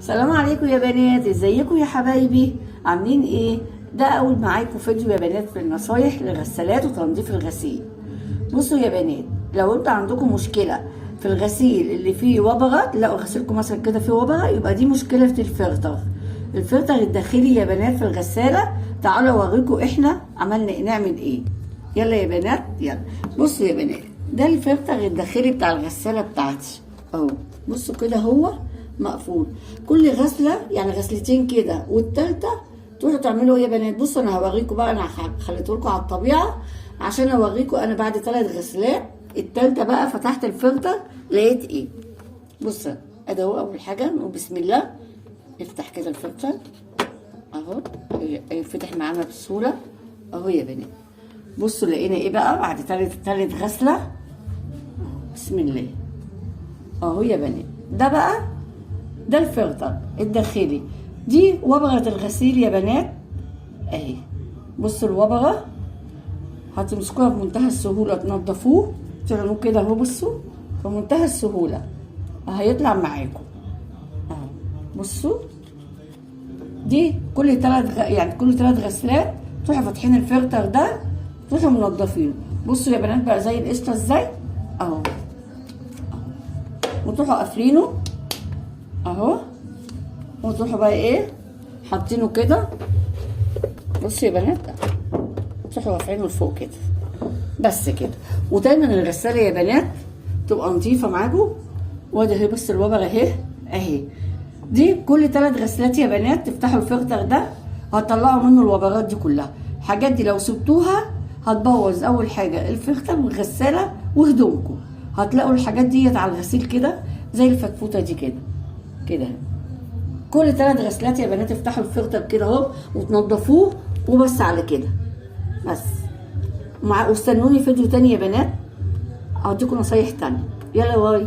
السلام عليكم يا بنات، ازيكم يا حبايبي؟ عاملين ايه؟ ده اول معاكم فيديو يا بنات في النصايح للغسالات وتنظيف الغسيل. بصوا يا بنات، لو انتوا عندكم مشكله في الغسيل اللي فيه وبره، تلاقوا غسيلكم مثلا كده فيه وبره، يبقى دي مشكله في الفلتر الداخلي يا بنات في الغساله. تعالوا اوريكم احنا عملنا نعمل ايه. يلا يا بنات يلا. بصوا يا بنات، ده الفلتر الداخلي بتاع الغساله بتاعتي اهو. بصوا كده هو مقفول. كل غسله يعني غسلتين كده، والتالتة تروحوا تعملوا ايه يا بنات؟ بصوا انا هوريكم بقى، انا خليته لكم على الطبيعه عشان اوريكم. انا بعد 3 غسلات التالتة بقى فتحت الفلتر لقيت ايه. بصوا ادي اهو. اول حاجه نقول بسم الله، نفتح كده الفلتر اهو، يفتح معانا بسهوله اهو يا بنات. بصوا لقينا ايه بقى بعد تالت غسله. بسم الله اهو يا بنات. ده بقى ده الفلتر الداخلي، دي وبرة الغسيل يا بنات اهي. بصوا الوبرة هتمسكوها بمنتهى السهولة، تنضفوه تعملوه كده اهو. بصوا بمنتهى السهولة هيطلع معاكم اهو. بصوا دي كل 3 غسلات تروحوا فاتحين الفلتر ده، تروحوا منضفينه. بصوا يا بنات بقى زي القشطة ازاي اهو، وتروحوا قافلينه اهو، وتروحوا بقى ايه حاطينه كده. بصوا يا بنات تروحوا رافعينه لفوق كده بس كده. ودايما الغساله يا بنات تبقى نظيفه معاكم. وادي اهي، بص الوبره اهي. دي كل 3 غسلات يا بنات تفتحوا الفلتر ده، هتطلعوا منه الوبرات دي كلها. الحاجات دي لو سبتوها هتبوظ اول حاجه الفلتر والغساله وهدومكم. هتلاقوا الحاجات ديت على الغسيل كده زي الفتفوته دي كده. كل 3 غسلات يا بنات افتحوا الفلتر كده اهو وتنضفوه، وبس على كده بس. واستنوني فيديو تاني يا بنات، هديكم نصايح تانية. يلا باي.